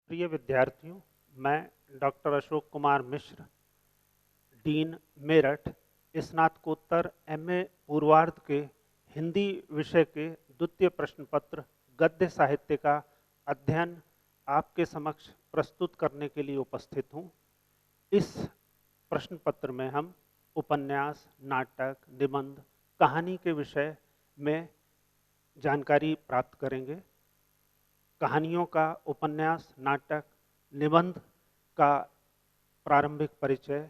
प्रिय विद्यार्थियों, मैं डॉक्टर अशोक कुमार मिश्र, डीन मेरठ, स्नातकोत्तर एमए पूर्वार्ध के हिंदी विषय के द्वितीय प्रश्न पत्र गद्य साहित्य का अध्ययन आपके समक्ष प्रस्तुत करने के लिए उपस्थित हूँ। इस प्रश्न पत्र में हम उपन्यास, नाटक, निबंध, कहानी के विषय में जानकारी प्राप्त करेंगे। कहानियों का, उपन्यास, नाटक, निबंध का प्रारंभिक परिचय,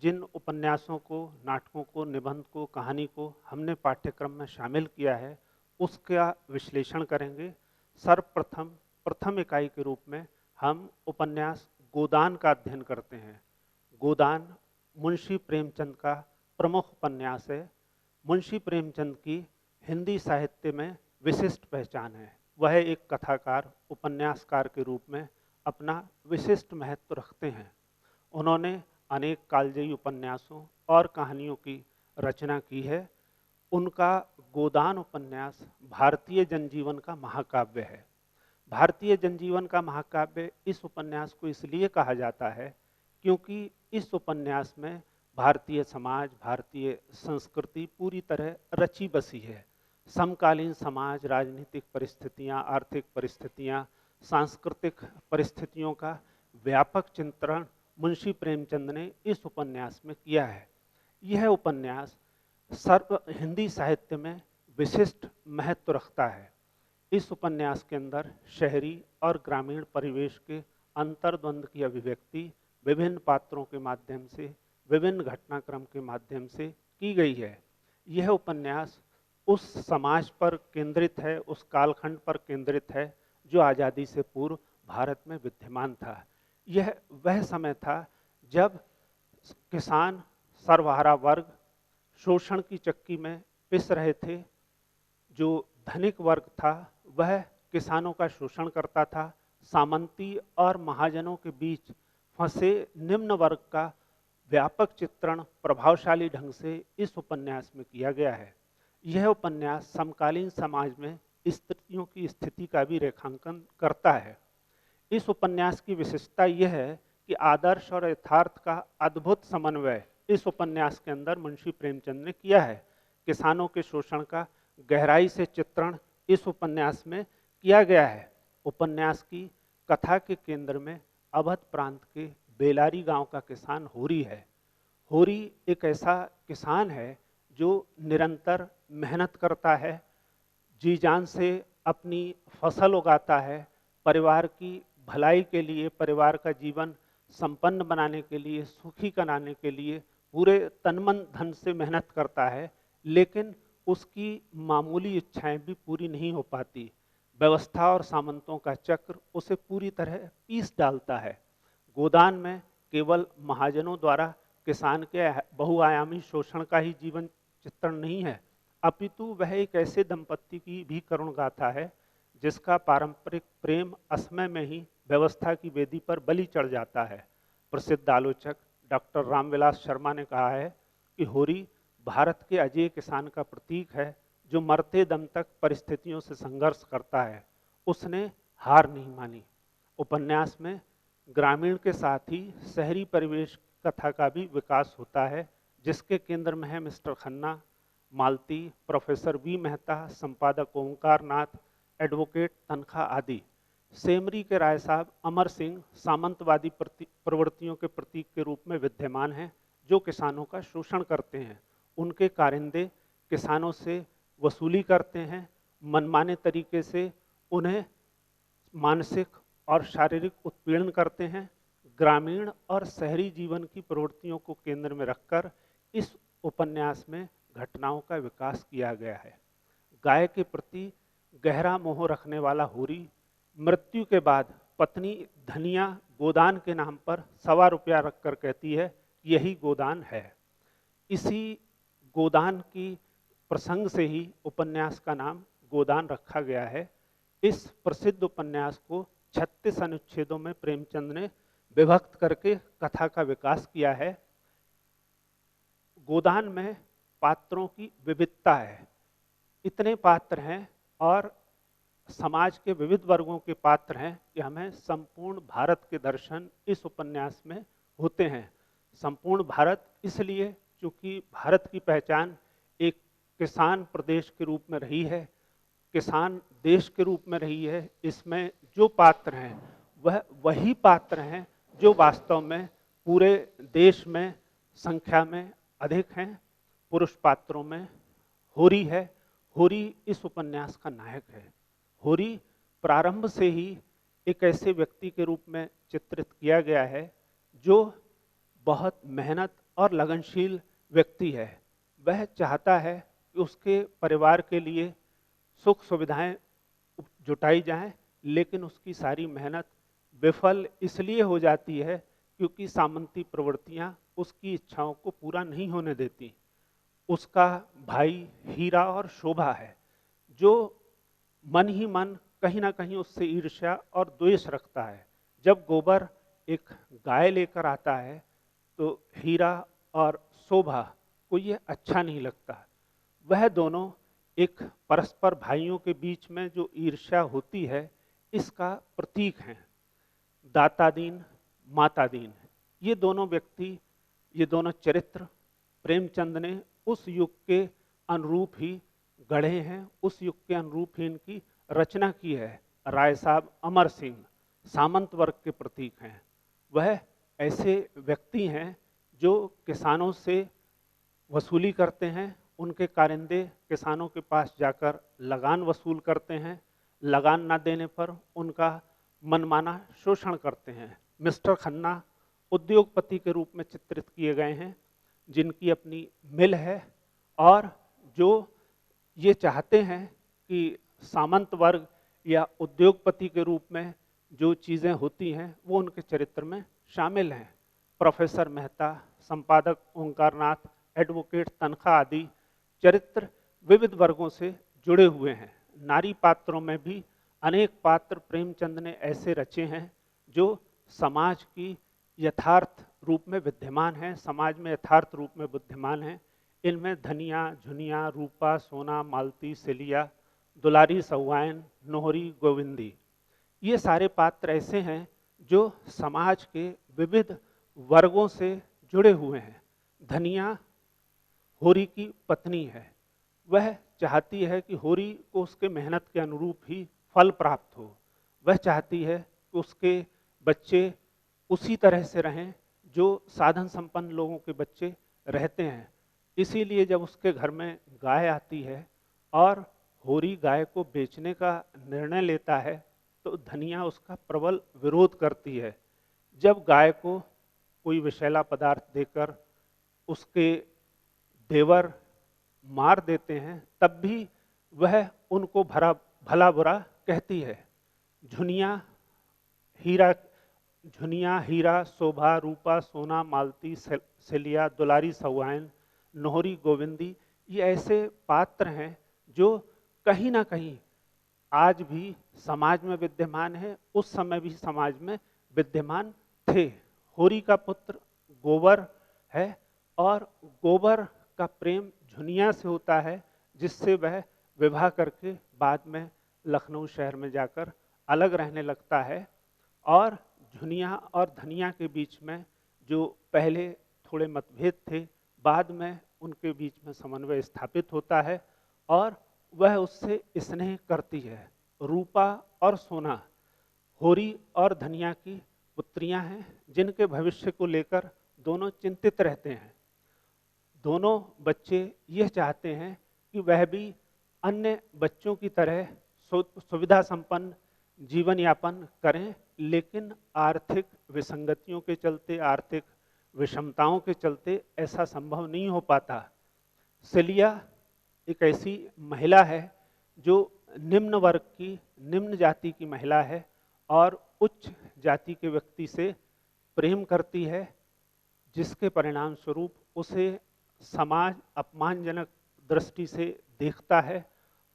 जिन उपन्यासों को, नाटकों को, निबंध को, कहानी को हमने पाठ्यक्रम में शामिल किया है उसका विश्लेषण करेंगे। सर्वप्रथम प्रथम इकाई के रूप में हम उपन्यास गोदान का अध्ययन करते हैं। गोदान मुंशी प्रेमचंद का प्रमुख उपन्यास है। मुंशी प्रेमचंद की हिंदी साहित्य में विशिष्ट पहचान है। वह एक कथाकार, उपन्यासकार के रूप में अपना विशिष्ट महत्व रखते हैं। उन्होंने अनेक कालजयी उपन्यासों और कहानियों की रचना की है। उनका गोदान उपन्यास भारतीय जनजीवन का महाकाव्य है। भारतीय जनजीवन का महाकाव्य इस उपन्यास को इसलिए कहा जाता है क्योंकि इस उपन्यास में भारतीय समाज, भारतीय संस्कृति पूरी तरह रची बसी है। समकालीन समाज, राजनीतिक परिस्थितियां, आर्थिक परिस्थितियां, सांस्कृतिक परिस्थितियों का व्यापक चित्रण मुंशी प्रेमचंद ने इस उपन्यास में किया है। यह उपन्यास हिंदी साहित्य में विशिष्ट महत्व रखता है। इस उपन्यास के अंदर शहरी और ग्रामीण परिवेश के अंतर्द्वंद की अभिव्यक्ति विभिन्न पात्रों के माध्यम से, विभिन्न घटनाक्रम के माध्यम से की गई है। यह उपन्यास उस समाज पर केंद्रित है, उस कालखंड पर केंद्रित है जो आज़ादी से पूर्व भारत में विद्यमान था। यह वह समय था जब किसान, सर्वहारा वर्ग शोषण की चक्की में पिस रहे थे। जो धनिक वर्ग था वह किसानों का शोषण करता था। सामंती और महाजनों के बीच फंसे निम्न वर्ग का व्यापक चित्रण प्रभावशाली ढंग से इस उपन्यास में किया गया है। यह उपन्यास समकालीन समाज में स्त्रियों की स्थिति का भी रेखांकन करता है। इस उपन्यास की विशेषता यह है कि आदर्श और यथार्थ का अद्भुत समन्वय इस उपन्यास के अंदर मुंशी प्रेमचंद ने किया है। किसानों के शोषण का गहराई से चित्रण इस उपन्यास में किया गया है। उपन्यास की कथा के केंद्र में अवध प्रांत के बेलारी गांव का किसान होरी है। होरी एक ऐसा किसान है जो निरंतर मेहनत करता है, जी जान से अपनी फसल उगाता है, परिवार की भलाई के लिए, परिवार का जीवन संपन्न बनाने के लिए, सुखी बनाने के लिए पूरे तन मन धन से मेहनत करता है, लेकिन उसकी मामूली इच्छाएं भी पूरी नहीं हो पाती। व्यवस्था और सामंतों का चक्र उसे पूरी तरह पीस डालता है। गोदान में केवल महाजनों द्वारा किसान के बहुआयामी शोषण का ही जीवन चित्रण नहीं है, अपितु वह एक ऐसे दंपत्ति की भी करुण गाथा है जिसका पारंपरिक प्रेम असमय में ही व्यवस्था की वेदी पर बलि चढ़ जाता है। प्रसिद्ध आलोचक डॉक्टर रामविलास शर्मा ने कहा है कि होरी भारत के अजेय किसान का प्रतीक है जो मरते दम तक परिस्थितियों से संघर्ष करता है। उसने हार नहीं मानी। उपन्यास में ग्रामीण के साथ ही शहरी परिवेश कथा का भी विकास होता है, जिसके केंद्र में है मिस्टर खन्ना, मालती, प्रोफेसर वी मेहता, संपादक ओंकार नाथ, एडवोकेट तनखा आदि। सेमरी के राय साहब अमर सिंह सामंतवादी प्रवृत्तियों के प्रतीक के रूप में विद्यमान हैं जो किसानों का शोषण करते हैं। उनके कारिंदे किसानों से वसूली करते हैं, मनमाने तरीके से उन्हें मानसिक और शारीरिक उत्पीड़न करते हैं। ग्रामीण और शहरी जीवन की प्रवृत्तियों को केंद्र में रखकर इस उपन्यास में घटनाओं का विकास किया गया है। गाय के प्रति गहरा मोह रखने वाला होरी मृत्यु के बाद पत्नी धनिया गोदान के नाम पर ₹1.25 रखकर कहती है यही गोदान है। इसी गोदान की प्रसंग से ही उपन्यास का नाम गोदान रखा गया है। इस प्रसिद्ध उपन्यास को 36 अनुच्छेदों में प्रेमचंद ने विभक्त करके कथा का विकास किया है। गोदान में पात्रों की विविधता है। इतने पात्र हैं और समाज के विविध वर्गों के पात्र हैं कि हमें संपूर्ण भारत के दर्शन इस उपन्यास में होते हैं। संपूर्ण भारत इसलिए क्योंकि भारत की पहचान एक किसान प्रदेश के रूप में रही है, किसान देश के रूप में रही है। इसमें जो पात्र हैं वह वही पात्र हैं जो वास्तव में पूरे देश में संख्या में अधिक हैं। पुरुष पात्रों में होरी है। होरी इस उपन्यास का नायक है। होरी प्रारंभ से ही एक ऐसे व्यक्ति के रूप में चित्रित किया गया है जो बहुत मेहनत और लगनशील व्यक्ति है। वह चाहता है कि उसके परिवार के लिए सुख सुविधाएं जुटाई जाएं, लेकिन उसकी सारी मेहनत विफल इसलिए हो जाती है क्योंकि सामंती प्रवृत्तियां उसकी इच्छाओं को पूरा नहीं होने देती। उसका भाई हीरा और शोभा है जो मन ही मन कहीं ना कहीं उससे ईर्ष्या और द्वेष रखता है। जब गोबर एक गाय लेकर आता है तो हीरा और शोभा को ये अच्छा नहीं लगता। वह दोनों एक परस्पर भाइयों के बीच में जो ईर्ष्या होती है इसका प्रतीक हैं। दाता दीन माता दीन, ये दोनों व्यक्ति, ये दोनों चरित्र प्रेमचंद ने उस युग के अनुरूप ही गढ़े हैं, उस युग के अनुरूप ही इनकी रचना की है। राय साहब अमर सिंह सामंत वर्ग के प्रतीक हैं। वह ऐसे व्यक्ति हैं जो किसानों से वसूली करते हैं, उनके कारिंदे किसानों के पास जाकर लगान वसूल करते हैं, लगान ना देने पर उनका मनमाना शोषण करते हैं। मिस्टर खन्ना उद्योगपति के रूप में चित्रित किए गए हैं जिनकी अपनी मिल है और जो ये चाहते हैं कि सामंत वर्ग या उद्योगपति के रूप में जो चीज़ें होती हैं वो उनके चरित्र में शामिल हैं। प्रोफेसर मेहता, संपादक ओंकारनाथ, एडवोकेट तनखा आदि चरित्र विविध वर्गों से जुड़े हुए हैं। नारी पात्रों में भी अनेक पात्र प्रेमचंद ने ऐसे रचे हैं जो समाज की यथार्थ रूप में विद्यमान हैं, समाज में यथार्थ रूप में विद्यमान हैं। इनमें धनिया, झुनिया, रूपा, सोना, मालती, सेलिया, दुलारी, सहुआइन, नोहरी, गोविंदी, ये सारे पात्र ऐसे हैं जो समाज के विविध वर्गों से जुड़े हुए हैं। धनिया होरी की पत्नी है। वह चाहती है कि होरी को उसके मेहनत के अनुरूप ही फल प्राप्त हो। वह चाहती है कि उसके बच्चे उसी तरह से रहें जो साधन संपन्न लोगों के बच्चे रहते हैं। इसीलिए जब उसके घर में गाय आती है और होरी गाय को बेचने का निर्णय लेता है तो धनिया उसका प्रबल विरोध करती है। जब गाय को कोई विषैला पदार्थ देकर उसके देवर मार देते हैं तब भी वह उनको भला बुरा कहती है। झुनिया हीरा, शोभा, रूपा, सोना, मालती, सेलिया, दुलारी, सहुआइन, नोहरी, गोविंदी, ये ऐसे पात्र हैं जो कहीं ना कहीं आज भी समाज में विद्यमान है, उस समय भी समाज में विद्यमान थे। होरी का पुत्र गोबर है और गोबर का प्रेम झुनिया से होता है जिससे वह विवाह करके बाद में लखनऊ शहर में जाकर अलग रहने लगता है। और झुनिया और धनिया के बीच में जो पहले थोड़े मतभेद थे बाद में उनके बीच में समन्वय स्थापित होता है और वह उससे स्नेह करती है। रूपा और सोना होरी और धनिया की पुत्रियां हैं जिनके भविष्य को लेकर दोनों चिंतित रहते हैं। दोनों बच्चे यह चाहते हैं कि वह भी अन्य बच्चों की तरह सुविधा संपन्न जीवन यापन करें, लेकिन आर्थिक विसंगतियों के चलते, आर्थिक विषमताओं के चलते ऐसा संभव नहीं हो पाता। सेलिया एक ऐसी महिला है जो निम्न वर्ग की, निम्न जाति की महिला है और उच्च जाति के व्यक्ति से प्रेम करती है, जिसके परिणाम स्वरूप उसे समाज अपमानजनक दृष्टि से देखता है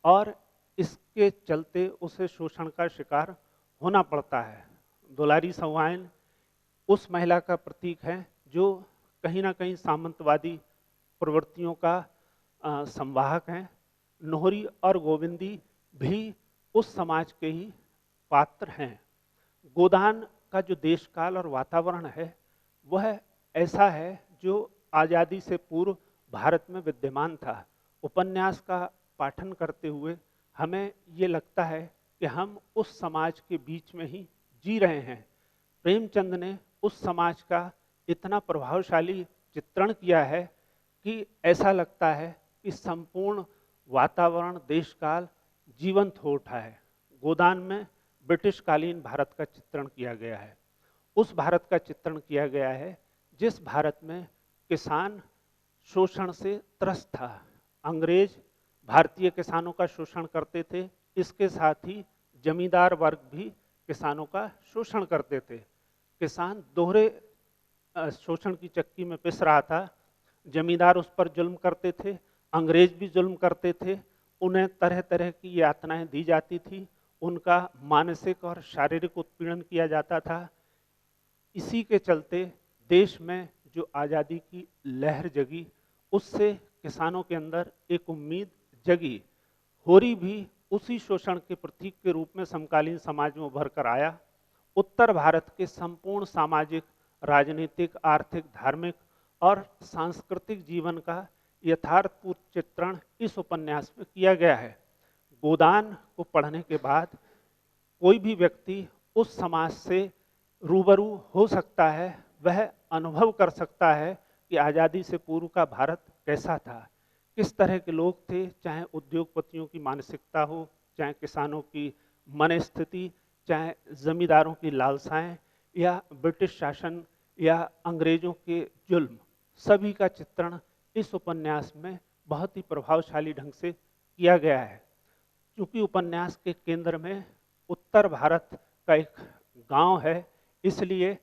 और इसके चलते उसे शोषण का शिकार होना पड़ता है। दुलारी सहुआइन उस महिला का प्रतीक है जो कहीं ना कहीं सामंतवादी प्रवृत्तियों का संवाहक हैं। नोहरी और गोविंदी भी उस समाज के ही पात्र हैं। गोदान का जो देश काल और वातावरण है वह ऐसा है जो आज़ादी से पूर्व भारत में विद्यमान था। उपन्यास का पाठन करते हुए हमें ये लगता है कि हम उस समाज के बीच में ही जी रहे हैं। प्रेमचंद ने उस समाज का इतना प्रभावशाली चित्रण किया है कि ऐसा लगता है कि संपूर्ण वातावरण, देश काल जीवंत हो उठा है। गोदान में ब्रिटिश कालीन भारत का चित्रण किया गया है। उस भारत का चित्रण किया गया है जिस भारत में किसान शोषण से त्रस्त था। अंग्रेज भारतीय किसानों का शोषण करते थे, इसके साथ ही जमींदार वर्ग भी किसानों का शोषण करते थे। किसान दोहरे शोषण की चक्की में पिस रहा था। जमींदार उस पर जुल्म करते थे, अंग्रेज भी जुल्म करते थे, उन्हें तरह तरह की यातनाएं दी जाती थी, उनका मानसिक और शारीरिक उत्पीड़न किया जाता था। इसी के चलते देश में जो आज़ादी की लहर जगी, उससे किसानों के अंदर एक उम्मीद जगी। होरी भी उसी शोषण के प्रतीक के रूप में समकालीन समाज में उभर कर आया। उत्तर भारत के संपूर्ण सामाजिक, राजनीतिक, आर्थिक, धार्मिक और सांस्कृतिक जीवन का यथार्थपूर्ण चित्रण इस उपन्यास में किया गया है। गोदान को पढ़ने के बाद कोई भी व्यक्ति उस समाज से रूबरू हो सकता है, वह अनुभव कर सकता है कि आज़ादी से पूर्व का भारत कैसा था, किस तरह के लोग थे, चाहे उद्योगपतियों की मानसिकता हो, चाहे किसानों की मन स्थिति, चाहे जमींदारों की लालसाएं या ब्रिटिश शासन या अंग्रेजों के जुल्म, सभी का चित्रण इस उपन्यास में बहुत ही प्रभावशाली ढंग से किया गया है। क्योंकि उपन्यास के केंद्र में उत्तर भारत का एक गांव है, इसलिए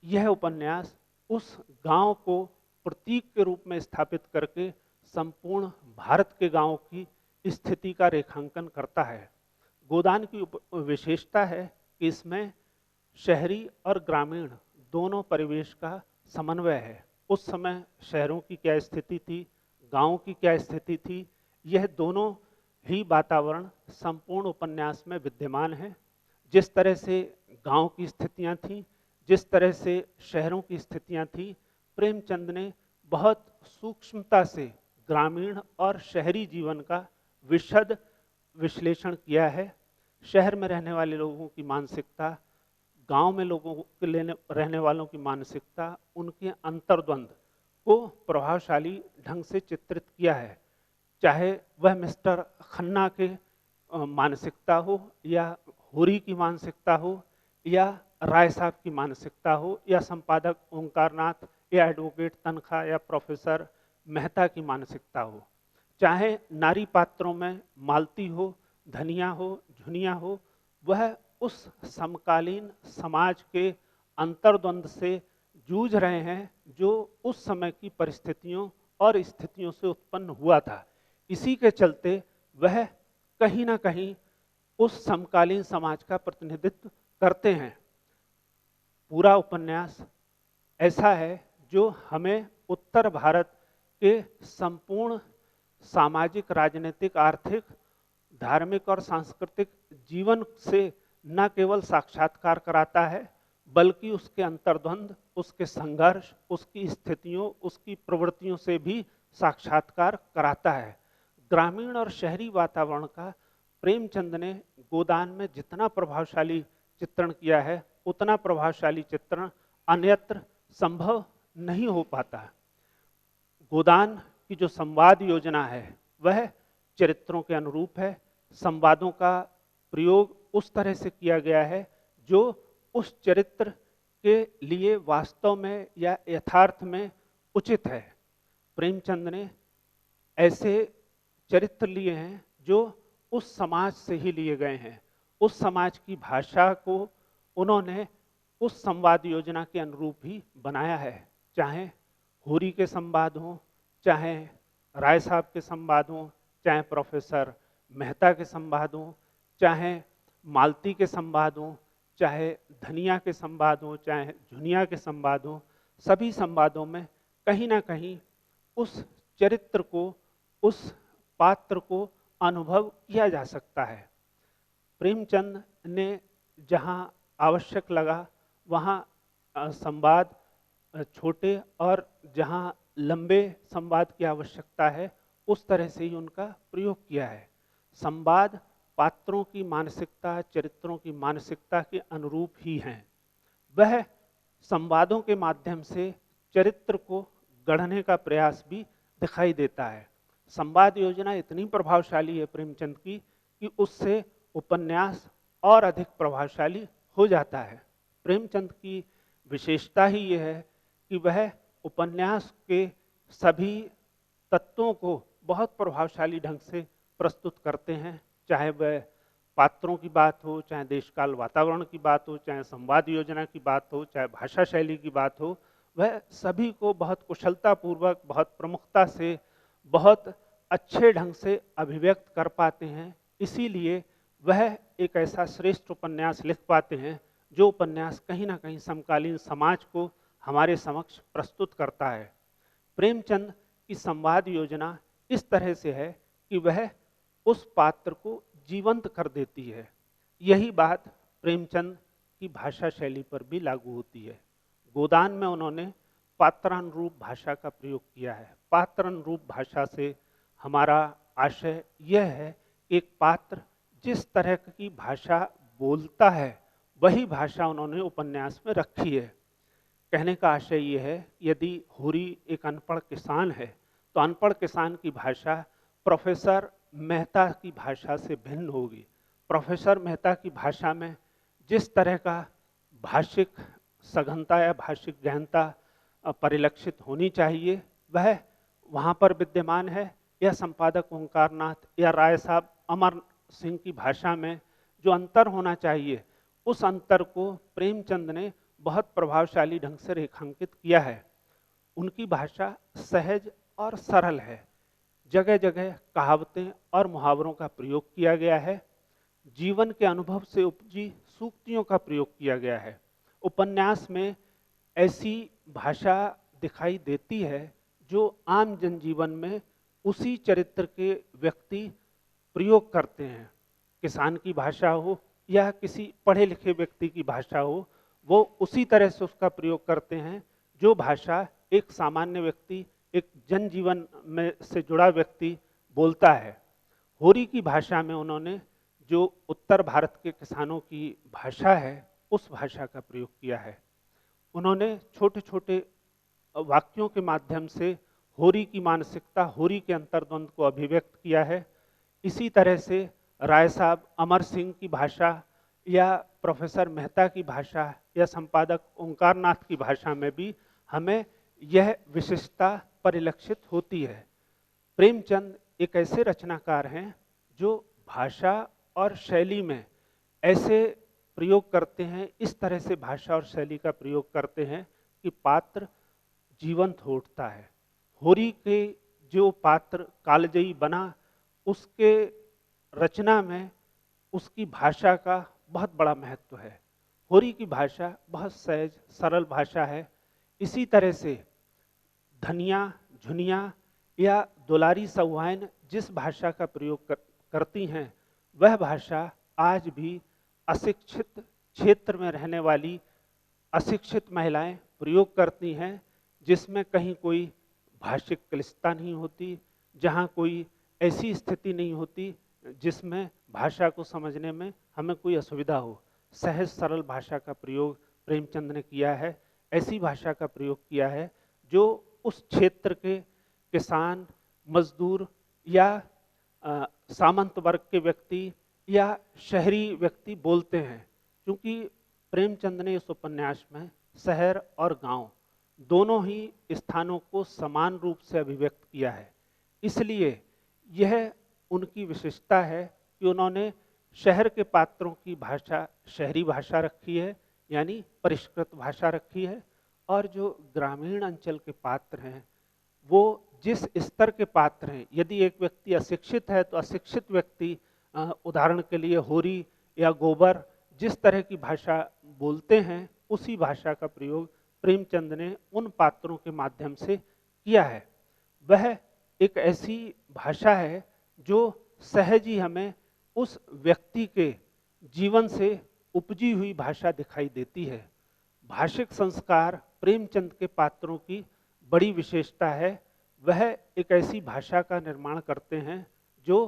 यह उपन्यास उस गांव को प्रतीक के रूप में स्थापित करके संपूर्ण भारत के गांवों की स्थिति का रेखांकन करता है। गोदान की विशेषता है कि इसमें शहरी और ग्रामीण दोनों परिवेश का समन्वय है। उस समय शहरों की क्या स्थिति थी, गांवों की क्या स्थिति थी, यह दोनों ही वातावरण संपूर्ण उपन्यास में विद्यमान है। जिस तरह से गांव की स्थितियां थीं, जिस तरह से शहरों की स्थितियां थीं, प्रेमचंद ने बहुत सूक्ष्मता से ग्रामीण और शहरी जीवन का विशद विश्लेषण किया है। शहर में रहने वाले लोगों की मानसिकता, गांव में लोगों के रहने वालों की मानसिकता, उनके अंतर्द्वंद को प्रभावशाली ढंग से चित्रित किया है। चाहे वह मिस्टर खन्ना के मानसिकता हो, या होरी की मानसिकता हो, या राय साहब की मानसिकता हो, या संपादक ओंकारनाथ या एडवोकेट तनखा या प्रोफेसर मेहता की मानसिकता हो, चाहे नारी पात्रों में मालती हो, धनिया हो, झुनिया हो, वह उस समकालीन समाज के अंतर्द्वंद से जूझ रहे हैं जो उस समय की परिस्थितियों और स्थितियों से उत्पन्न हुआ था। इसी के चलते वह कहीं ना कहीं उस समकालीन समाज का प्रतिनिधित्व करते हैं। पूरा उपन्यास ऐसा है जो हमें उत्तर भारत के संपूर्ण सामाजिक, राजनीतिक, आर्थिक, धार्मिक और सांस्कृतिक जीवन से न केवल साक्षात्कार कराता है, बल्कि उसके अंतर्द्वंद, उसके संघर्ष, उसकी स्थितियों, उसकी प्रवृत्तियों से भी साक्षात्कार कराता है। ग्रामीण और शहरी वातावरण का प्रेमचंद ने गोदान में जितना प्रभावशाली चित्रण किया है, उतना प्रभावशाली चित्रण अन्यत्र संभव नहीं हो पाता। गोदान की जो संवाद योजना है वह चरित्रों के अनुरूप है। संवादों का प्रयोग उस तरह से किया गया है जो उस चरित्र के लिए वास्तव में या यथार्थ में उचित है। प्रेमचंद ने ऐसे चरित्र लिए हैं जो उस समाज से ही लिए गए हैं। उस समाज की भाषा को उन्होंने उस संवाद योजना के अनुरूप ही बनाया है। चाहे होरी के संवाद हों, चाहे राय साहब के संवाद हों, चाहे प्रोफेसर मेहता के संवाद हों, चाहे मालती के संवाद हों, चाहे धनिया के संवाद हों, चाहे झुनिया के संवाद हों, सभी संवादों में कहीं ना कहीं उस चरित्र को, उस पात्र को अनुभव किया जा सकता है। प्रेमचंद ने जहाँ आवश्यक लगा वहाँ संवाद छोटे और जहाँ लंबे संवाद की आवश्यकता है उस तरह से ही उनका प्रयोग किया है। संवाद पात्रों की मानसिकता, चरित्रों की मानसिकता के अनुरूप ही हैं। वह संवादों के माध्यम से चरित्र को गढ़ने का प्रयास भी दिखाई देता है। संवाद योजना इतनी प्रभावशाली है प्रेमचंद की कि उससे उपन्यास और अधिक प्रभावशाली हो जाता है। प्रेमचंद की विशेषता ही यह है कि वह उपन्यास के सभी तत्वों को बहुत प्रभावशाली ढंग से प्रस्तुत करते हैं, चाहे वह पात्रों की बात हो, चाहे देशकाल वातावरण की बात हो, चाहे संवाद योजना की बात हो, चाहे भाषा शैली की बात हो, वह सभी को बहुत कुशलतापूर्वक, बहुत प्रमुखता से, बहुत अच्छे ढंग से अभिव्यक्त कर पाते हैं। इसीलिए वह एक ऐसा श्रेष्ठ उपन्यास लिख पाते हैं जो उपन्यास कहीं ना कहीं समकालीन समाज को हमारे समक्ष प्रस्तुत करता है। प्रेमचंद की संवाद योजना इस तरह से है कि वह उस पात्र को जीवंत कर देती है। यही बात प्रेमचंद की भाषा शैली पर भी लागू होती है। गोदान में उन्होंने पात्रानुरूप भाषा का प्रयोग किया है। पात्रानुरूप भाषा से हमारा आशय यह है कि एक पात्र जिस तरह की भाषा बोलता है वही भाषा उन्होंने उपन्यास में रखी है। कहने का आशय ये है, यदि होरी एक अनपढ़ किसान है तो अनपढ़ किसान की भाषा प्रोफेसर मेहता की भाषा से भिन्न होगी। प्रोफेसर मेहता की भाषा में जिस तरह का भाषिक सघनता या भाषिक गहनता परिलक्षित होनी चाहिए वह वहाँ पर विद्यमान है। या संपादक ओंकारनाथ या राय साहब अमर सिंह की भाषा में जो अंतर होना चाहिए उस अंतर को प्रेमचंद ने बहुत प्रभावशाली ढंग से रेखांकित किया है। उनकी भाषा सहज और सरल है। जगह जगह कहावतें और मुहावरों का प्रयोग किया गया है। जीवन के अनुभव से उपजी सूक्तियों का प्रयोग किया गया है। उपन्यास में ऐसी भाषा दिखाई देती है जो आम जनजीवन में उसी चरित्र के व्यक्ति प्रयोग करते हैं। किसान की भाषा हो या किसी पढ़े लिखे व्यक्ति की भाषा हो, वो उसी तरह से उसका प्रयोग करते हैं जो भाषा एक सामान्य व्यक्ति, एक जनजीवन में से जुड़ा व्यक्ति बोलता है। होरी की भाषा में उन्होंने जो उत्तर भारत के किसानों की भाषा है उस भाषा का प्रयोग किया है। उन्होंने छोटे छोटे वाक्यों के माध्यम से होरी की मानसिकता, होरी के अंतर्द्वंद को अभिव्यक्त किया है। इसी तरह से राय साहब अमर सिंह की भाषा या प्रोफेसर मेहता की भाषा या संपादक ओंकारनाथ की भाषा में भी हमें यह विशिष्टता परिलक्षित होती है। प्रेमचंद एक ऐसे रचनाकार हैं जो भाषा और शैली में ऐसे प्रयोग करते हैं, इस तरह से भाषा और शैली का प्रयोग करते हैं कि पात्र जीवंत हो उठता है। होरी के जो पात्र कालजयी बना, उसके रचना में उसकी भाषा का बहुत बड़ा महत्व है। होरी की भाषा बहुत सहज सरल भाषा है। इसी तरह से धनिया, झुनिया या दुलारी सहुआइन जिस भाषा का प्रयोग करती हैं वह भाषा आज भी अशिक्षित क्षेत्र में रहने वाली अशिक्षित महिलाएं प्रयोग करती हैं, जिसमें कहीं कोई भाषिक क्लिष्टता नहीं होती, जहाँ कोई ऐसी स्थिति नहीं होती जिसमें भाषा को समझने में हमें कोई असुविधा हो। सहज सरल भाषा का प्रयोग प्रेमचंद ने किया है। ऐसी भाषा का प्रयोग किया है जो उस क्षेत्र के किसान, मजदूर या सामंत वर्ग के व्यक्ति या शहरी व्यक्ति बोलते हैं। क्योंकि प्रेमचंद ने इस उपन्यास में शहर और गांव दोनों ही स्थानों को समान रूप से अभिव्यक्त किया है, इसलिए यह उनकी विशेषता है कि उन्होंने शहर के पात्रों की भाषा शहरी भाषा रखी है, यानी परिष्कृत भाषा रखी है, और जो ग्रामीण अंचल के पात्र हैं वो जिस स्तर के पात्र हैं, यदि एक व्यक्ति अशिक्षित है तो अशिक्षित व्यक्ति, उदाहरण के लिए होरी या गोबर जिस तरह की भाषा बोलते हैं उसी भाषा का प्रयोग प्रेमचंद ने उन पात्रों के माध्यम से किया है। वह एक ऐसी भाषा है जो सहज ही हमें उस व्यक्ति के जीवन से उपजी हुई भाषा दिखाई देती है। भाषिक संस्कार प्रेमचंद के पात्रों की बड़ी विशेषता है। वह एक ऐसी भाषा का निर्माण करते हैं जो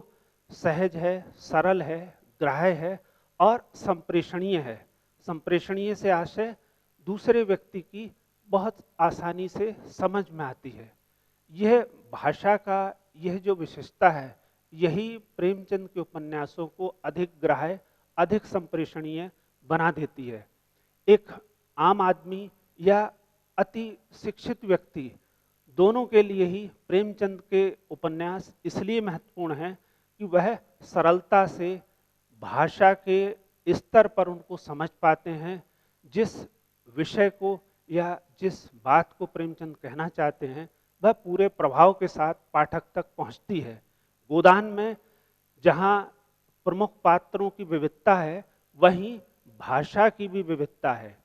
सहज है, सरल है, ग्राह्य है और संप्रेषणीय है। संप्रेषणीय से आशय दूसरे व्यक्ति की बहुत आसानी से समझ में आती है। यह भाषा का यह जो विशेषता है, यही प्रेमचंद के उपन्यासों को अधिक ग्राह्य, अधिक संप्रेषणीय बना देती है। एक आम आदमी या अति शिक्षित व्यक्ति, दोनों के लिए ही प्रेमचंद के उपन्यास इसलिए महत्वपूर्ण हैं कि वह सरलता से भाषा के स्तर पर उनको समझ पाते हैं। जिस विषय को या जिस बात को प्रेमचंद कहना चाहते हैं, वह पूरे प्रभाव के साथ पाठक तक पहुंचती है। गोदान में जहां प्रमुख पात्रों की विविधता है, वहीं भाषा की भी विविधता है।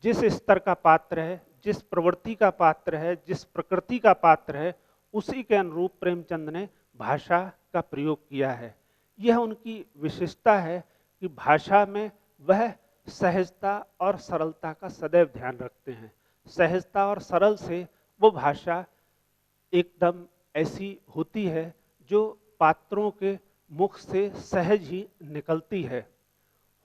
जिस स्तर का पात्र है, जिस प्रवृत्ति का पात्र है, जिस प्रकृति का पात्र है, उसी के अनुरूप प्रेमचंद ने भाषा का प्रयोग किया है। यह उनकी विशेषता है कि भाषा में वह सहजता और सरलता का सदैव ध्यान रखते हैं। सहजता और सरल से वो भाषा एकदम ऐसी होती है जो पात्रों के मुख से सहज ही निकलती है।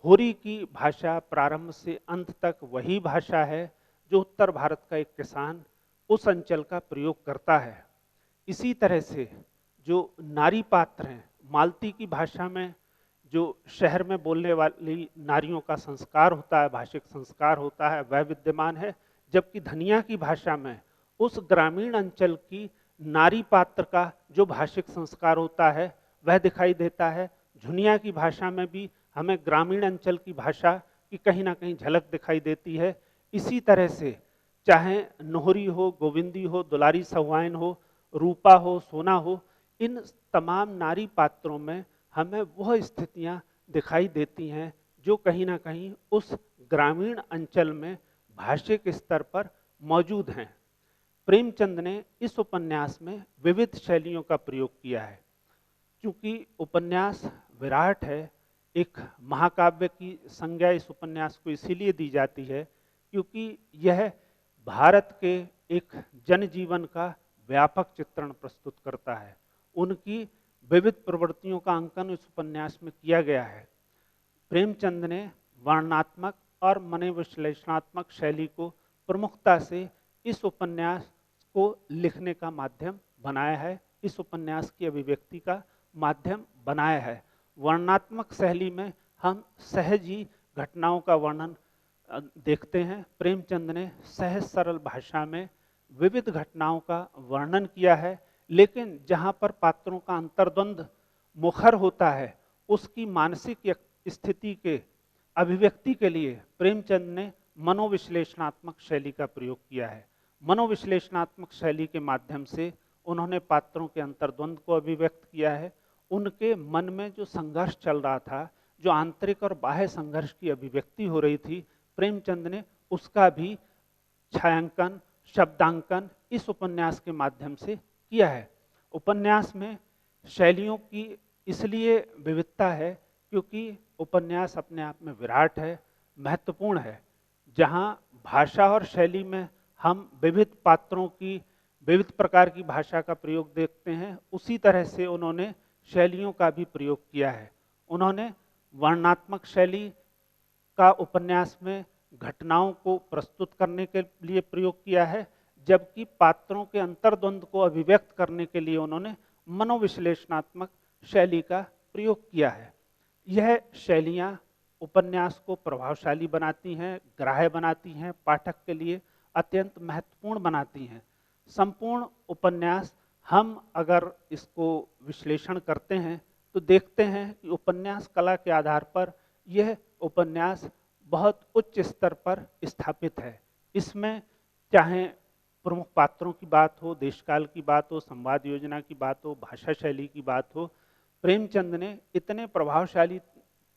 होरी की भाषा प्रारंभ से अंत तक वही भाषा है जो उत्तर भारत का एक किसान उस अंचल का प्रयोग करता है। इसी तरह से जो नारी पात्र हैं, मालती की भाषा में जो शहर में बोलने वाली नारियों का संस्कार होता है, भाषिक संस्कार होता है, वह विद्यमान है। जबकि धनिया की भाषा में उस ग्रामीण अंचल की नारी पात्र का जो भाषिक संस्कार होता है, वह दिखाई देता है। झुनिया की भाषा में भी हमें ग्रामीण अंचल की भाषा की कहीं ना कहीं झलक दिखाई देती है। इसी तरह से चाहे नोहरी हो, गोविंदी हो, दुलारी सहुआइन हो, रूपा हो, सोना हो, इन तमाम नारी पात्रों में हमें वह स्थितियां दिखाई देती हैं जो कहीं ना कहीं उस ग्रामीण अंचल में भाषिक स्तर पर मौजूद हैं। प्रेमचंद ने इस उपन्यास में विविध शैलियों का प्रयोग किया है। चूंकि उपन्यास विराट है, एक महाकाव्य की संज्ञा इस उपन्यास को इसीलिए दी जाती है क्योंकि यह भारत के एक जनजीवन का व्यापक चित्रण प्रस्तुत करता है। उनकी विविध प्रवृत्तियों का अंकन इस उपन्यास में किया गया है। प्रेमचंद ने वर्णनात्मक और मनोविश्लेषणात्मक शैली को प्रमुखता से इस उपन्यास को लिखने का माध्यम बनाया है, इस उपन्यास की अभिव्यक्ति का माध्यम बनाया है। वर्णनात्मक शैली में हम सहज ही घटनाओं का वर्णन देखते हैं। प्रेमचंद ने सहज सरल भाषा में विविध घटनाओं का वर्णन किया है, लेकिन जहाँ पर पात्रों का अंतर्द्वंद मुखर होता है, उसकी मानसिक स्थिति के अभिव्यक्ति के लिए प्रेमचंद ने मनोविश्लेषणात्मक शैली का प्रयोग किया है। मनोविश्लेषणात्मक शैली के माध्यम से उन्होंने पात्रों के अंतर्द्वंद को अभिव्यक्त किया है। उनके मन में जो संघर्ष चल रहा था, जो आंतरिक और बाह्य संघर्ष की अभिव्यक्ति हो रही थी, प्रेमचंद ने उसका भी छायांकन, शब्दांकन इस उपन्यास के माध्यम से किया है। उपन्यास में शैलियों की इसलिए विविधता है क्योंकि उपन्यास अपने आप में विराट है, महत्वपूर्ण है। जहाँ भाषा और शैली में हम विविध पात्रों की विविध प्रकार की भाषा का प्रयोग देखते हैं, उसी तरह से उन्होंने शैलियों का भी प्रयोग किया है। उन्होंने वर्णनात्मक शैली का उपन्यास में घटनाओं को प्रस्तुत करने के लिए प्रयोग किया है, जबकि पात्रों के अंतर्द्वंद को अभिव्यक्त करने के लिए उन्होंने मनोविश्लेषणात्मक शैली का प्रयोग किया है। यह शैलियाँ उपन्यास को प्रभावशाली बनाती हैं, ग्राह्य बनाती हैं, पाठक के लिए अत्यंत महत्वपूर्ण बनाती हैं। संपूर्ण उपन्यास हम अगर इसको विश्लेषण करते हैं तो देखते हैं कि उपन्यास कला के आधार पर यह उपन्यास बहुत उच्च स्तर पर स्थापित है। इसमें चाहे प्रमुख पात्रों की बात हो, देशकाल की बात हो, संवाद योजना की बात हो, भाषा शैली की बात हो, प्रेमचंद ने इतने प्रभावशाली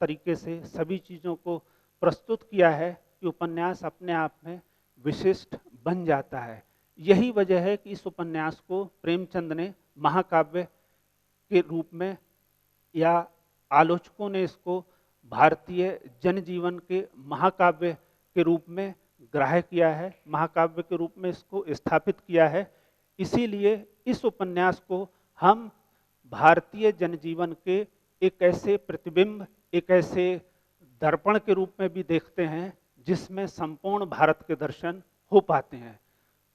तरीके से सभी चीज़ों को प्रस्तुत किया है कि उपन्यास अपने आप में विशिष्ट बन जाता है। यही वजह है कि इस उपन्यास को प्रेमचंद ने महाकाव्य के रूप में, या आलोचकों ने इसको भारतीय जनजीवन के महाकाव्य के रूप में ग्राह्य किया है, महाकाव्य के रूप में इसको स्थापित किया है। इसीलिए इस उपन्यास को हम भारतीय जनजीवन के एक ऐसे प्रतिबिंब, एक ऐसे दर्पण के रूप में भी देखते हैं जिसमें संपूर्ण भारत के दर्शन हो पाते हैं।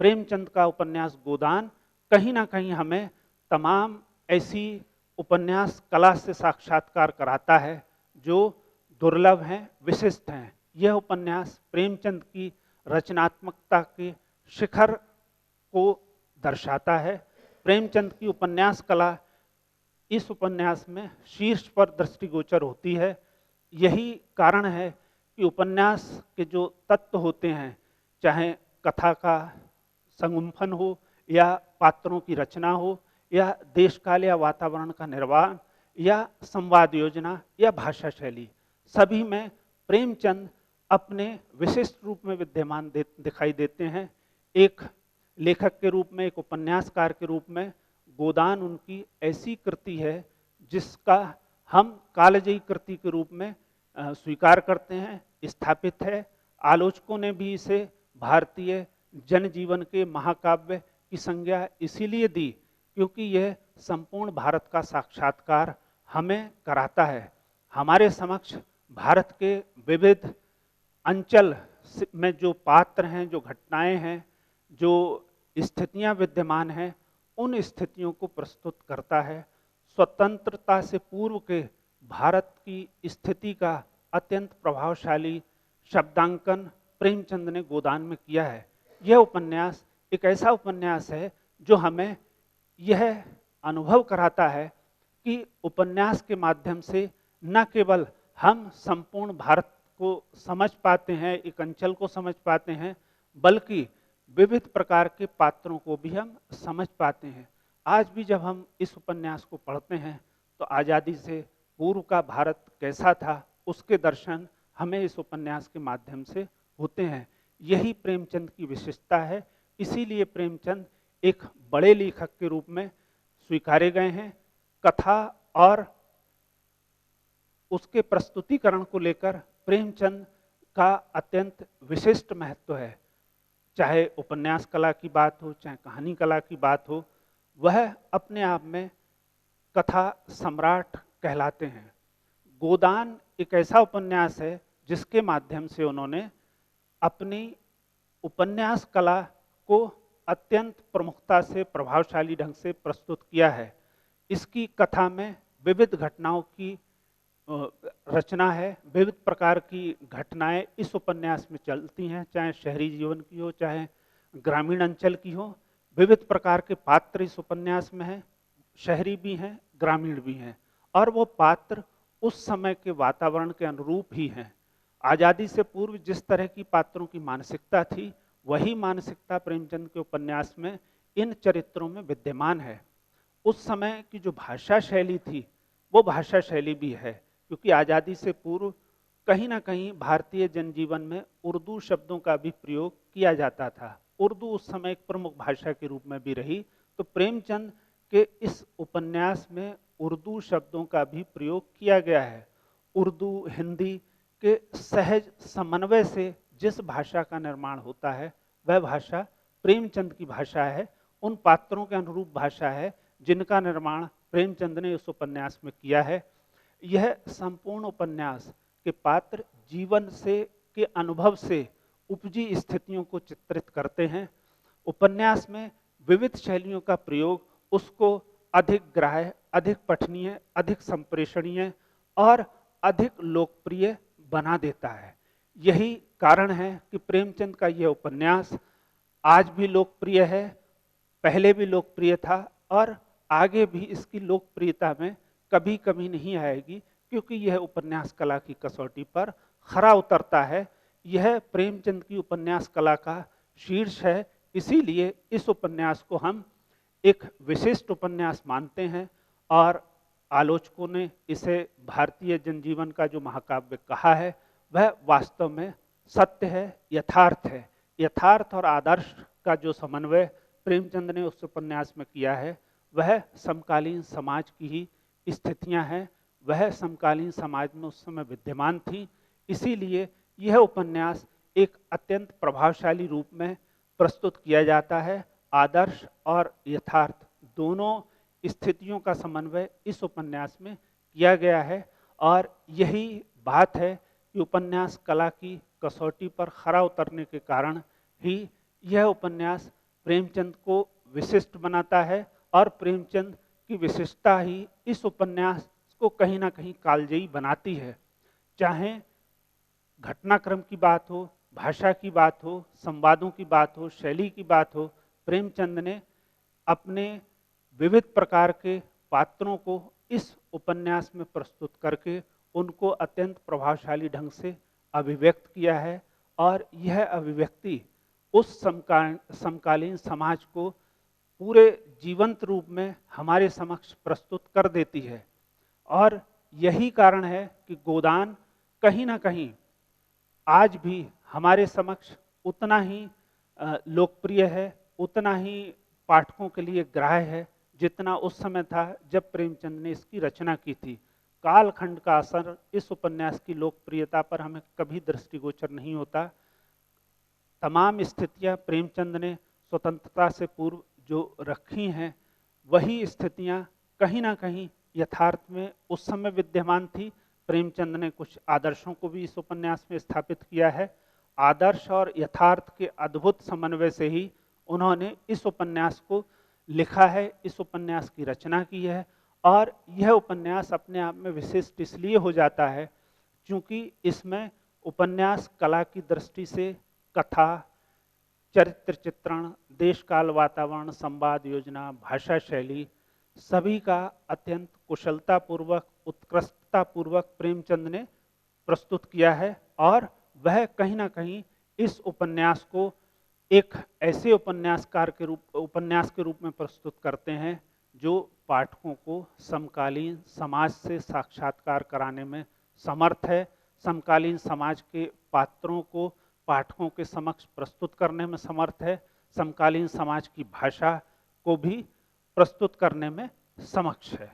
प्रेमचंद का उपन्यास गोदान कहीं ना कहीं हमें तमाम ऐसी उपन्यास कला से साक्षात्कार कराता है जो दुर्लभ हैं, विशिष्ट हैं। यह उपन्यास प्रेमचंद की रचनात्मकता के शिखर को दर्शाता है। प्रेमचंद की उपन्यास कला इस उपन्यास में शीर्ष पर दृष्टिगोचर होती है। यही कारण है कि उपन्यास के जो तत्व होते हैं, चाहे कथा का संगुम्फन हो या पात्रों की रचना हो या देशकाल या वातावरण का निर्माण या संवाद योजना या भाषा शैली, सभी में प्रेमचंद अपने विशिष्ट रूप में विद्यमान दिखाई देते हैं। एक लेखक के रूप में, एक उपन्यासकार के रूप में गोदान उनकी ऐसी कृति है जिसका हम कालजयी कृति के रूप में स्वीकार करते हैं, स्थापित है। आलोचकों ने भी इसे भारतीय जनजीवन के महाकाव्य की संज्ञा इसीलिए दी क्योंकि यह संपूर्ण भारत का साक्षात्कार हमें कराता है। हमारे समक्ष भारत के विविध अंचल में जो पात्र हैं, जो घटनाएं हैं, जो स्थितियां विद्यमान हैं, उन स्थितियों को प्रस्तुत करता है। स्वतंत्रता से पूर्व के भारत की स्थिति का अत्यंत प्रभावशाली शब्दांकन प्रेमचंद ने गोदान में किया है। यह उपन्यास एक ऐसा उपन्यास है जो हमें यह अनुभव कराता है कि उपन्यास के माध्यम से न केवल हम संपूर्ण भारत को समझ पाते हैं, एक अंचल को समझ पाते हैं, बल्कि विविध प्रकार के पात्रों को भी हम समझ पाते हैं। आज भी जब हम इस उपन्यास को पढ़ते हैं तो आज़ादी से पूर्व का भारत कैसा था, उसके दर्शन हमें इस उपन्यास के माध्यम से होते हैं। यही प्रेमचंद की विशेषता है। इसीलिए प्रेमचंद एक बड़े लेखक के रूप में स्वीकारे गए हैं। कथा और उसके प्रस्तुतिकरण को लेकर प्रेमचंद का अत्यंत विशिष्ट महत्व है। चाहे उपन्यास कला की बात हो, चाहे कहानी कला की बात हो, वह अपने आप में कथा सम्राट कहलाते हैं। गोदान एक ऐसा उपन्यास है जिसके माध्यम से उन्होंने अपनी उपन्यास कला को अत्यंत प्रमुखता से, प्रभावशाली ढंग से प्रस्तुत किया है। इसकी कथा में विविध घटनाओं की रचना है। विविध प्रकार की घटनाएं इस उपन्यास में चलती हैं, चाहे शहरी जीवन की हो, चाहे ग्रामीण अंचल की हो। विविध प्रकार के पात्र इस उपन्यास में हैं, शहरी भी हैं, ग्रामीण भी हैं, और वो पात्र उस समय के वातावरण के अनुरूप ही हैं। आज़ादी से पूर्व जिस तरह की पात्रों की मानसिकता थी, वही मानसिकता प्रेमचंद के उपन्यास में इन चरित्रों में विद्यमान है। उस समय की जो भाषा शैली थी, वो भाषा शैली भी है, क्योंकि आज़ादी से पूर्व कहीं ना कहीं भारतीय जनजीवन में उर्दू शब्दों का भी प्रयोग किया जाता था। उर्दू उस समय एक प्रमुख भाषा के रूप में भी रही। तो प्रेमचंद के इस उपन्यास में उर्दू शब्दों का भी प्रयोग किया गया है। उर्दू हिंदी के सहज समन्वय से जिस भाषा का निर्माण होता है, वह भाषा प्रेमचंद की भाषा है। उन पात्रों के अनुरूप भाषा है जिनका निर्माण प्रेमचंद ने उस उपन्यास में किया है। यह संपूर्ण उपन्यास के पात्र जीवन से, के अनुभव से उपजी स्थितियों को चित्रित करते हैं। उपन्यास में विविध शैलियों का प्रयोग उसको अधिक ग्राह्य, अधिक पठनीय, अधिक संप्रेषणीय और अधिक लोकप्रिय बना देता है। यही कारण है कि प्रेमचंद का यह उपन्यास आज भी लोकप्रिय है, पहले भी लोकप्रिय था और आगे भी इसकी लोकप्रियता में कभी कमी नहीं आएगी, क्योंकि यह उपन्यास कला की कसौटी पर खरा उतरता है। यह प्रेमचंद की उपन्यास कला का शीर्ष है। इसीलिए इस उपन्यास को हम एक विशिष्ट उपन्यास मानते हैं और आलोचकों ने इसे भारतीय जनजीवन का जो महाकाव्य कहा है, वह वास्तव में सत्य है, यथार्थ है। यथार्थ और आदर्श का जो समन्वय प्रेमचंद ने उस उपन्यास में किया है, वह समकालीन समाज की ही स्थितियां हैं, वह समकालीन समाज में उस समय विद्यमान थी। इसीलिए यह उपन्यास एक अत्यंत प्रभावशाली रूप में प्रस्तुत किया जाता है। आदर्श और यथार्थ दोनों स्थितियों का समन्वय इस उपन्यास में किया गया है और यही बात है कि उपन्यास कला की कसौटी पर खरा उतरने के कारण ही यह उपन्यास प्रेमचंद को विशिष्ट बनाता है और प्रेमचंद की विशिष्टता ही इस उपन्यास को कहीं ना कहीं कालजयी बनाती है। चाहे घटनाक्रम की बात हो, भाषा की बात हो, संवादों की बात हो, शैली की बात हो, प्रेमचंद ने अपने विविध प्रकार के पात्रों को इस उपन्यास में प्रस्तुत करके उनको अत्यंत प्रभावशाली ढंग से अभिव्यक्त किया है और यह अभिव्यक्ति उस समकालीन समाज को पूरे जीवंत रूप में हमारे समक्ष प्रस्तुत कर देती है। और यही कारण है कि गोदान कहीं ना कहीं आज भी हमारे समक्ष उतना ही लोकप्रिय है, उतना ही पाठकों के लिए ग्राह्य है जितना उस समय था जब प्रेमचंद ने इसकी रचना की थी। कालखंड का असर इस उपन्यास की लोकप्रियता पर हमें कभी दृष्टिगोचर नहीं होता। तमाम स्थितियां प्रेमचंद ने स्वतंत्रता से पूर्व जो रखी हैं, वही स्थितियां कहीं ना कहीं यथार्थ में उस समय विद्यमान थी। प्रेमचंद ने कुछ आदर्शों को भी इस उपन्यास में स्थापित किया है। आदर्श और यथार्थ के अद्भुत समन्वय से ही उन्होंने इस उपन्यास को लिखा है, इस उपन्यास की रचना की है और यह उपन्यास अपने आप में विशिष्ट इसलिए हो जाता है क्योंकि इसमें उपन्यास कला की दृष्टि से कथा, चरित्र चित्रण, देश काल वातावरण, संवाद योजना, भाषा शैली सभी का अत्यंत कुशलतापूर्वक, उत्कृष्टतापूर्वक प्रेमचंद ने प्रस्तुत किया है और वह कहीं ना कहीं इस उपन्यास को एक ऐसे उपन्यास के रूप में प्रस्तुत करते हैं जो पाठकों को समकालीन समाज से साक्षात्कार कराने में समर्थ है, समकालीन समाज के पात्रों को पाठकों के समक्ष प्रस्तुत करने में समर्थ है, समकालीन समाज की भाषा को भी प्रस्तुत करने में समक्ष है।